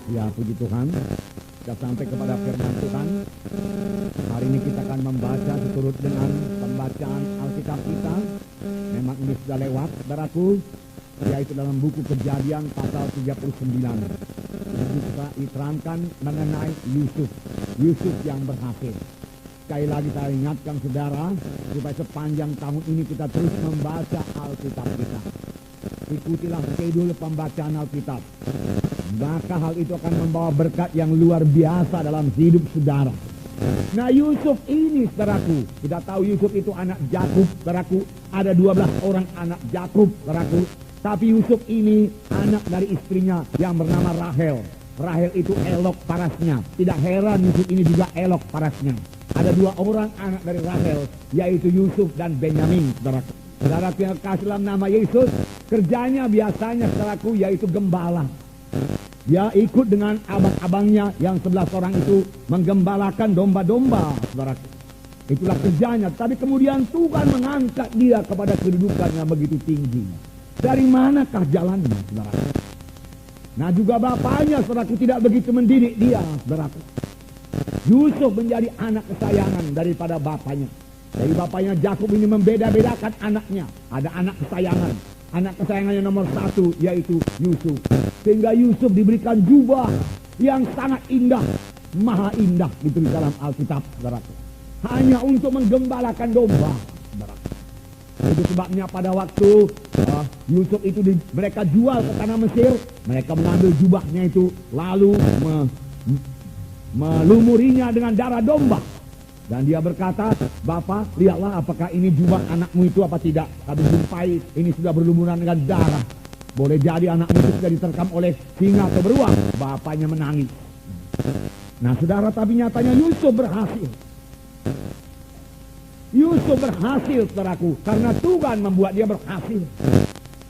Ya, puji Tuhan. Kita sampai kepada firman Tuhan. Hari ini kita akan membaca seturut dengan pembacaan Alkitab kita. Memang ini sudah lewat, saudaraku, yaitu dalam buku Kejadian pasal 39. Kita diterangkan mengenai Yusuf yang berhasil. Sekali lagi saya ingatkan saudara, supaya sepanjang tahun ini kita terus membaca Alkitab kita. Ikutilah schedule pembacaan Alkitab. Maka hal itu akan membawa berkat yang luar biasa dalam hidup saudara. Nah, Yusuf ini, saudaraku, kita tahu Yusuf itu anak Yakub, saudaraku. Ada 12 orang anak Yakub, saudaraku. Tapi Yusuf ini anak dari istrinya yang bernama Rahel. Rahel itu elok parasnya. Tidak heran Yusuf ini juga elok parasnya. Ada 2 orang anak dari Rahel, yaitu Yusuf dan Benyamin, saudaraku. Saudaraku yang kasih dalam nama Yesus, kerjanya biasanya, saudaraku, yaitu gembala. Dia ikut dengan abang-abangnya yang 11 orang itu menggembalakan domba-domba, saudaraku. Itulah kerjanya. Tapi kemudian Tuhan mengangkat dia kepada kedudukan yang begitu tinggi. Dari manakah jalannya, saudaraku? Nah, juga bapaknya, saudaraku, tidak begitu mendidik dia, saudaraku. Yusuf menjadi anak kesayangan daripada bapaknya. Jadi bapaknya Yakub ini membeda-bedakan anaknya. Ada anak kesayangan. Anak kesayangannya nomor 1 yaitu Yusuf. Sehingga Yusuf diberikan jubah yang sangat indah, maha indah gitu di dalam Alkitab, saudaraku. Hanya untuk menggembalakan domba, saudaraku. Itu sebabnya pada waktu Yusuf itu mereka jual ke tanah Mesir, mereka mengambil jubahnya itu lalu melumurinya dengan darah domba. Dan dia berkata, "Bapak, lihatlah apakah ini jubah anakmu itu apa tidak. Kami jumpai ini sudah berlumuran dengan darah. Boleh jadi anakmu itu sudah diterkam oleh singa atau beruang." Bapaknya menangis. Nah, saudara, tapi nyatanya Yusuf berhasil. Yusuf berhasil, saudaraku, karena Tuhan membuat dia berhasil.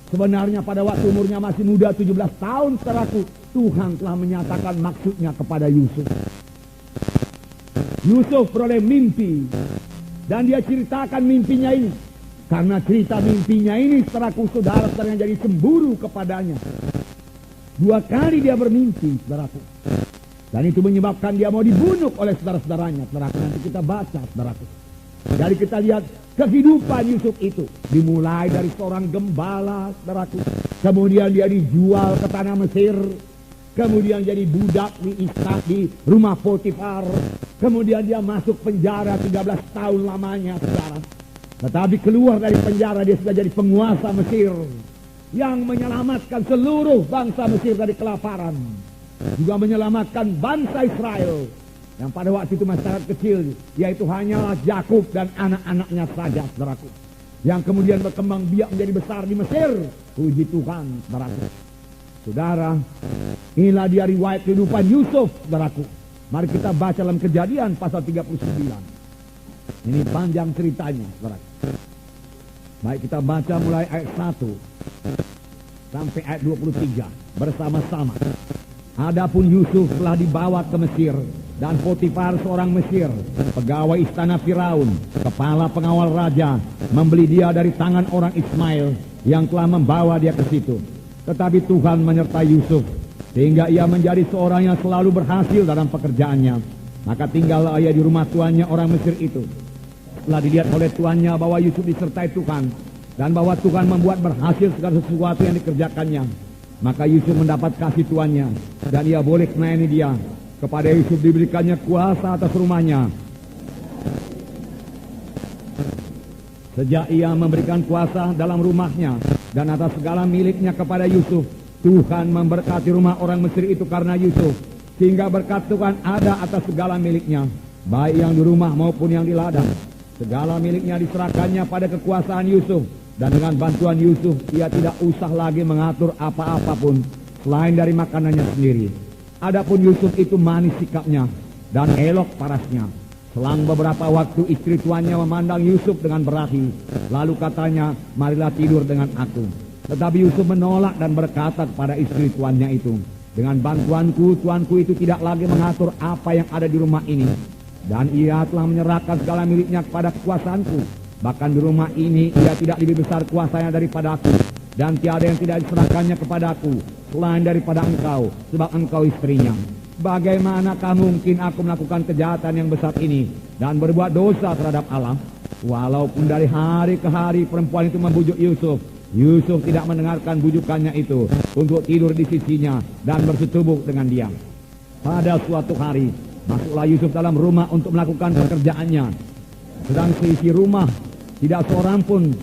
Sebenarnya pada waktu umurnya masih muda, 17 tahun, saudaraku, Tuhan telah menyatakan maksudnya kepada Yusuf. Yusuf beroleh mimpi, dan dia ceritakan mimpinya ini. Karena cerita mimpinya ini, saudaraku, saudara-saudara yang jadi cemburu kepadanya. 2 kali dia bermimpi, saudaraku. Dan itu menyebabkan dia mau dibunuh oleh saudara-saudaranya. Saudaraku, nanti kita baca, saudaraku. Jadi kita lihat kehidupan Yusuf itu. Dimulai dari seorang gembala, saudaraku. Kemudian dia dijual ke tanah Mesir. Kemudian jadi budak di rumah Potifar. Kemudian dia masuk penjara 13 tahun lamanya, saudara. Tetapi keluar dari penjara dia sudah jadi penguasa Mesir yang menyelamatkan seluruh bangsa Mesir dari kelaparan. Juga menyelamatkan bangsa Israel yang pada waktu itu masyarakat kecil, yaitu hanyalah Yakub dan anak-anaknya saja, saudaraku. Yang kemudian berkembang biak menjadi besar di Mesir. Puji Tuhan, saudaraku. Saudara, inilah dia riwayat kehidupan Yusuf, saudaraku. Mari kita baca dalam Kejadian pasal 39. Ini panjang ceritanya, saudaraku. Baik, kita baca mulai ayat 1 sampai ayat 23 bersama-sama. Adapun Yusuf telah dibawa ke Mesir, dan Potifar seorang Mesir, pegawai istana Firaun, kepala pengawal raja, membeli dia dari tangan orang Ismail yang telah membawa dia ke situ. Tetapi Tuhan menyertai Yusuf, sehingga ia menjadi seorang yang selalu berhasil dalam pekerjaannya. Maka tinggallah ia di rumah tuannya orang Mesir itu. Setelah dilihat oleh tuannya bahwa Yusuf disertai Tuhan, dan bahwa Tuhan membuat berhasil segala sesuatu yang dikerjakannya, maka Yusuf mendapat kasih tuannya, dan ia boleh melayani dia. Kepada Yusuf diberikannya kuasa atas rumahnya. Sejak ia memberikan kuasa dalam rumahnya dan atas segala miliknya kepada Yusuf, Tuhan memberkati rumah orang Mesir itu karena Yusuf, sehingga berkat Tuhan ada atas segala miliknya, baik yang di rumah maupun yang di ladang. Segala miliknya diserahkannya pada kekuasaan Yusuf, dan dengan bantuan Yusuf ia tidak usah lagi mengatur apa-apa pun selain dari makanannya sendiri. Adapun Yusuf itu manis sikapnya dan elok parasnya. Selang beberapa waktu istri tuannya memandang Yusuf dengan berahi, lalu katanya, "Marilah tidur dengan aku." Tetapi Yusuf menolak dan berkata kepada istri tuannya itu, "Dengan bantuanku, tuanku itu tidak lagi mengatur apa yang ada di rumah ini. Dan ia telah menyerahkan segala miliknya kepada kekuasaanku. Bahkan di rumah ini ia tidak lebih besar kuasanya daripada aku. Dan tiada yang tidak diserahkannya kepadaku. selain daripada engkau, sebab engkau istrinya. Bagaimanakah mungkin aku melakukan kejahatan yang besar ini dan berbuat dosa terhadap Allah? Walaupun dari hari ke hari perempuan itu membujuk Yusuf, Yusuf tidak mendengarkan bujukannya itu untuk tidur di sisinya dan bersetubuh dengan dia. Pada suatu hari, masuklah Yusuf dalam rumah untuk melakukan pekerjaannya. Sedang seisi rumah, tidak seorang pun.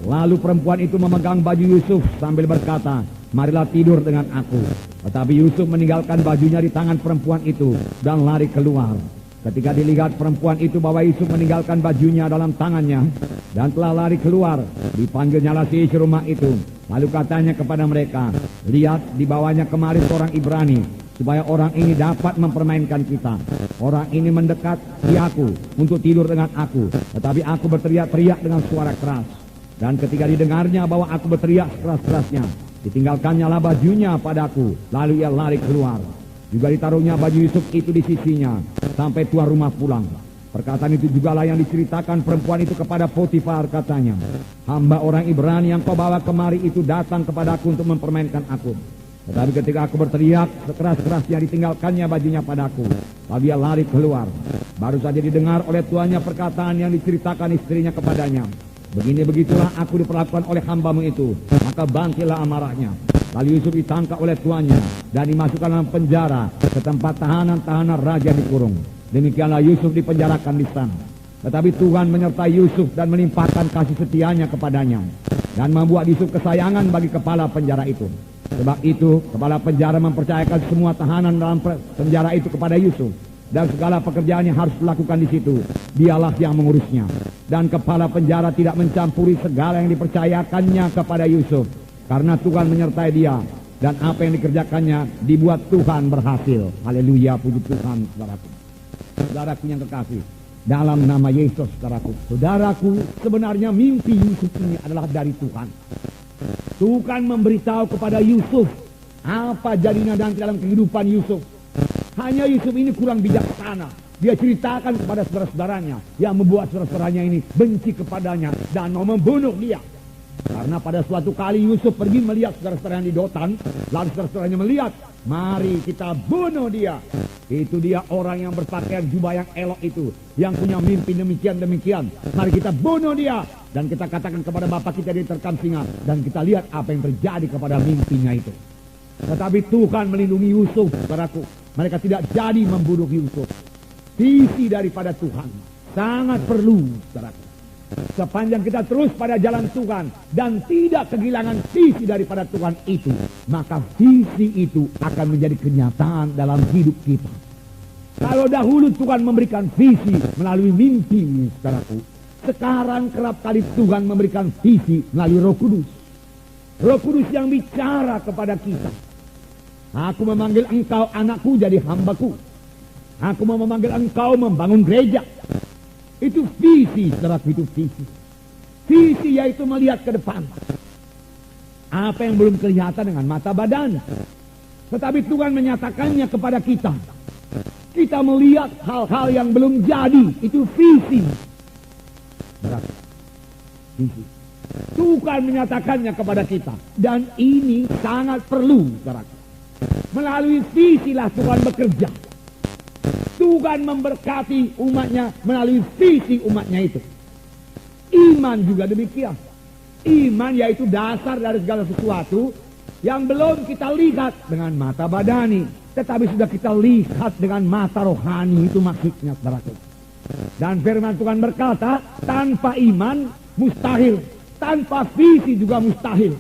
Lalu perempuan itu memegang baju Yusuf sambil berkata, marilah tidur dengan aku. Tetapi Yusuf meninggalkan bajunya di tangan perempuan itu dan lari keluar. Ketika dilihat perempuan itu bahwa Yusuf meninggalkan bajunya dalam tangannya dan telah lari keluar, dipanggilnyalah si isi rumah itu. Lalu katanya kepada mereka, lihat, dibawanya kemari seorang Ibrani, supaya orang ini dapat mempermainkan kita. Orang ini mendekat di aku untuk tidur dengan aku, tetapi aku berteriak-teriak dengan suara keras. Dan ketika didengarnya bahwa aku berteriak keras-kerasnya, ditinggalkannya lah bajunya padaku, lalu ia lari keluar. Juga ditaruhnya baju Yusuf itu di sisinya sampai tuan rumah pulang. Perkataan itu jugalah yang diceritakan perempuan itu kepada Potifar, katanya, hamba orang Ibrani yang kau bawa kemari itu datang kepadaku untuk mempermainkan aku. Tetapi ketika aku berteriak sekeras-kerasnya, ditinggalkannya bajunya padaku, lalu ia lari keluar. Baru saja didengar oleh tuannya perkataan yang diceritakan istrinya kepadanya. Begitulah aku diperlakukan oleh hambamu itu. Maka bangkitlah amarahnya. Lalu Yusuf ditangkap oleh tuannya dan dimasukkan dalam penjara ke tempat tahanan-tahanan raja dikurung. Demikianlah Yusuf dipenjarakan di sana. Tetapi Tuhan menyertai Yusuf dan melimpahkan kasih setianya kepadanya dan membuat Yusuf kesayangan bagi kepala penjara itu. Sebab itu kepala penjara mempercayakan semua tahanan dalam penjara itu kepada Yusuf, dan segala pekerjaan yang harus dilakukan di situ dialah yang mengurusnya. Dan kepala penjara tidak mencampuri segala yang dipercayakannya kepada Yusuf, karena Tuhan menyertai dia, dan apa yang dikerjakannya dibuat Tuhan berhasil. Haleluya, puji Tuhan. Saudaraku, saudaraku yang kekasih dalam nama Yesus, saudaraku, sebenarnya mimpi Yusuf ini adalah dari Tuhan. Tuhan memberitahu kepada Yusuf apa jadinya nanti dalam kehidupan Yusuf. Hanya Yusuf ini kurang bijaksana. Dia ceritakan kepada saudara-saudaranya, yang membuat saudara-saudaranya ini benci kepadanya dan mau membunuh dia. Karena pada suatu kali Yusuf pergi melihat saudara-saudaranya di Dotan, lalu saudara-saudaranya melihat, mari kita bunuh dia. Itu dia orang yang berpakaian jubah yang elok itu, yang punya mimpi demikian-demikian. Mari kita bunuh dia, dan kita katakan kepada bapak kita di terkam singa, dan kita lihat apa yang terjadi kepada mimpinya itu. Tetapi Tuhan melindungi Yusuf, saudaraku. Mereka tidak jadi membunuh Yusuf. Visi daripada Tuhan sangat perlu, saudaraku. Sepanjang kita terus pada jalan Tuhan dan tidak kehilangan visi daripada Tuhan itu, maka visi itu akan menjadi kenyataan dalam hidup kita. Kalau dahulu Tuhan memberikan visi melalui mimpi, saudaraku, sekarang kerap kali Tuhan memberikan visi melalui Roh Kudus. Roh Kudus yang bicara kepada kita. Aku memanggil engkau anakku jadi hambaku. Aku mau memanggil engkau membangun gereja. Itu visi, saudaraku, itu visi. Visi yaitu melihat ke depan. Apa yang belum kelihatan dengan mata badan. Tetapi Tuhan menyatakannya kepada kita. Kita melihat hal-hal yang belum jadi. Itu visi. Saudaraku, visi. Tuhan menyatakannya kepada kita. Dan ini sangat perlu, saudaraku. Melalui visilah Tuhan bekerja. Tuhan memberkati umatnya melalui visi umatnya itu. Iman juga demikian. Iman yaitu dasar dari segala sesuatu yang belum kita lihat dengan mata badani, tetapi sudah kita lihat dengan mata rohani. Itu maksudnya, saudaraku. Dan firman Tuhan berkata, tanpa iman mustahil, tanpa visi juga mustahil.